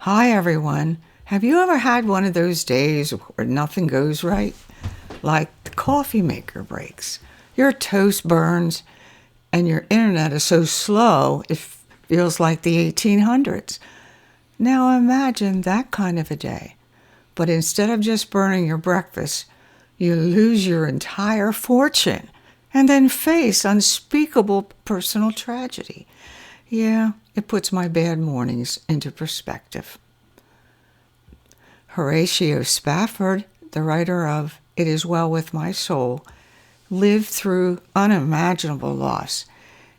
Hi, everyone. Have you ever had one of those days where nothing goes right? Like the coffee maker breaks, your toast burns, and your internet is so slow it feels like the 1800s. Now imagine that kind of a day. But instead of just burning your breakfast, you lose your entire fortune and then face unspeakable personal tragedy. Yeah, it puts my bad mornings into perspective. Horatio Spafford, the writer of It Is Well With My Soul, lived through unimaginable loss,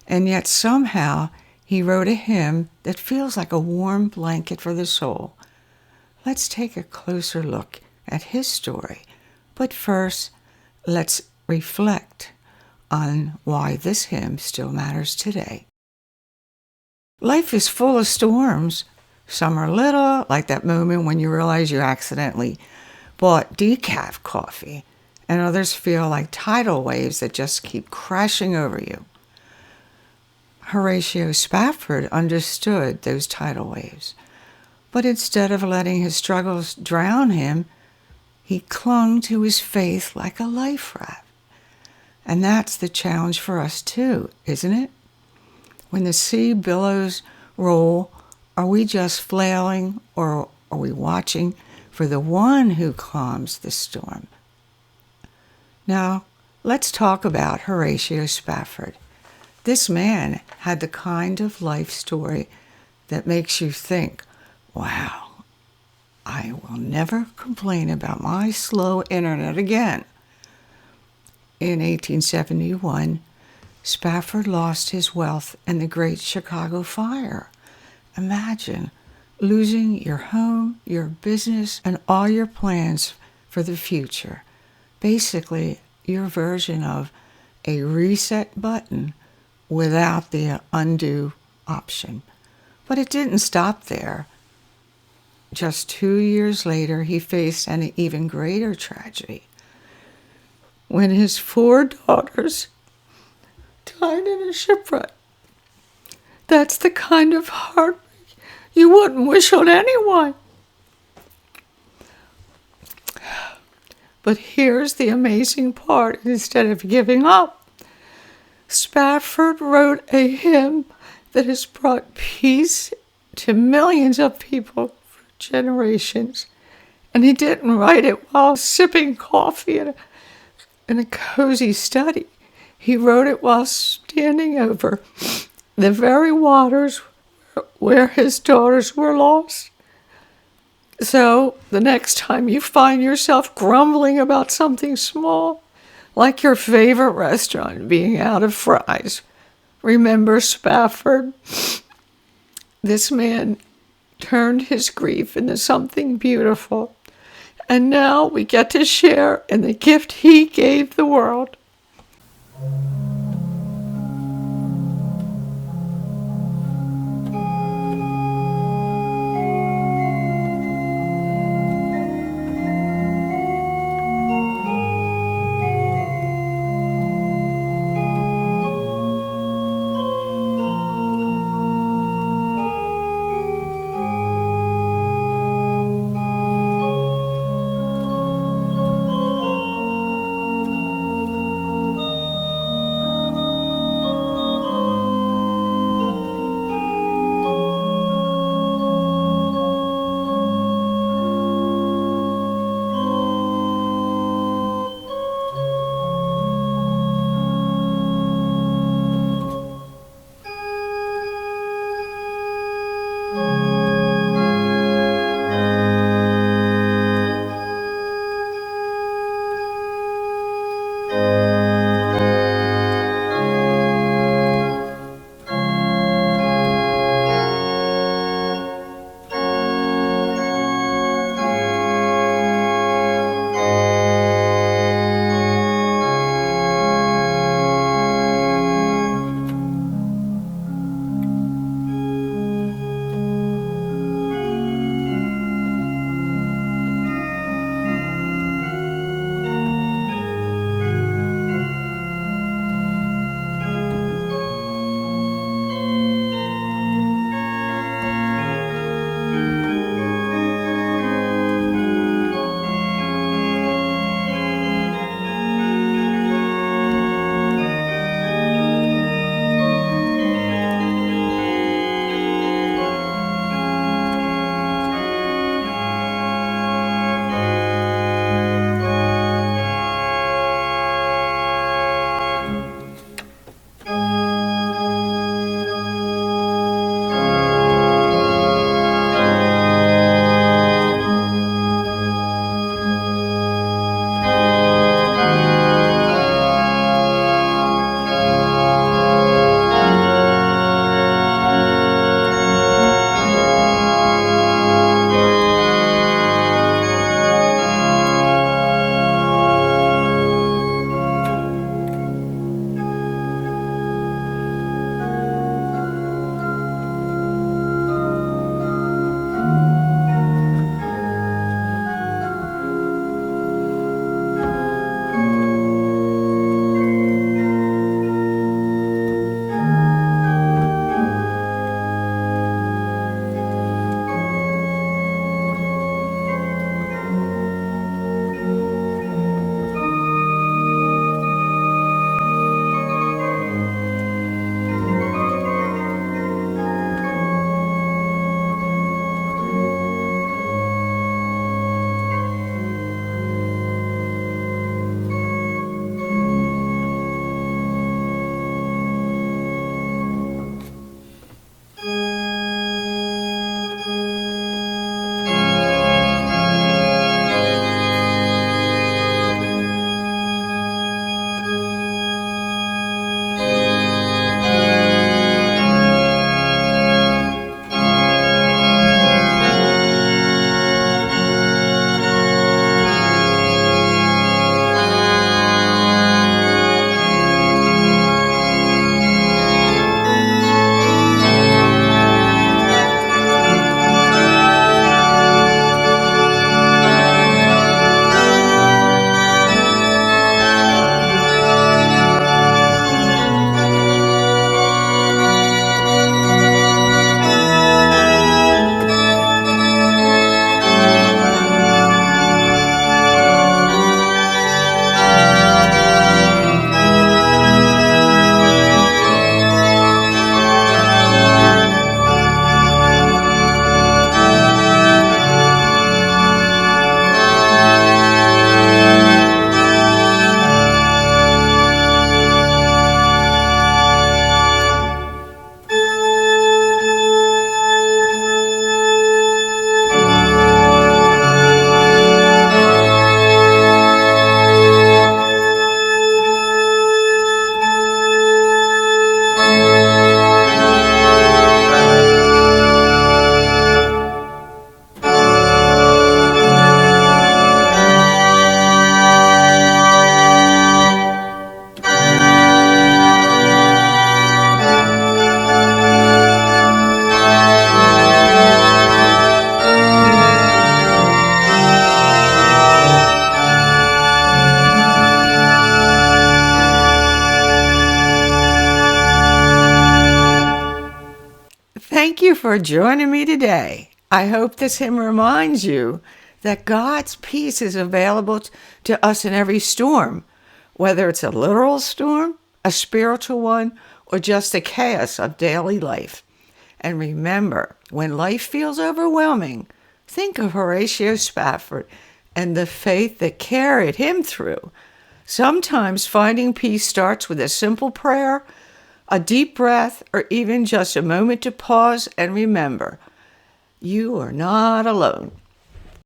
and yet somehow he wrote a hymn that feels like a warm blanket for the soul. Let's take a closer look at his story, but first, let's reflect on why this hymn still matters today. Life is full of storms. Some are little, like that moment when you realize you accidentally bought decaf coffee, and others feel like tidal waves that just keep crashing over you. Horatio Spafford understood those tidal waves, but instead of letting his struggles drown him, he clung to his faith like a life raft. And that's the challenge for us too, isn't it? When the sea billows roll, are we just flailing, or are we watching for the one who calms the storm? Now, let's talk about Horatio Spafford. This man had the kind of life story that makes you think, wow, I will never complain about my slow internet again. In 1871, Spafford lost his wealth in the Great Chicago Fire. Imagine losing your home, your business, and all your plans for the future. Basically, your version of a reset button without the undo option. But it didn't stop there. Just 2 years later, he faced an even greater tragedy when his 4 daughters died in a shipwreck. That's the kind of heartbreak you wouldn't wish on anyone. But here's the amazing part. Instead of giving up, Spafford wrote a hymn that has brought peace to millions of people for generations. And he didn't write it while sipping coffee in a cozy study. He wrote it while standing over the very waters where his daughters were lost. So the next time you find yourself grumbling about something small, like your favorite restaurant being out of fries, remember Spafford. This man turned his grief into something beautiful, and now we get to share in the gift he gave the world. for joining me today. I hope this hymn reminds you that God's peace is available to us in every storm, whether it's a literal storm, a spiritual one, or just the chaos of daily life. And remember, when life feels overwhelming, think of Horatio Spafford and the faith that carried him through. Sometimes finding peace starts with a simple prayer, a deep breath, or even just a moment to pause and remember, you are not alone.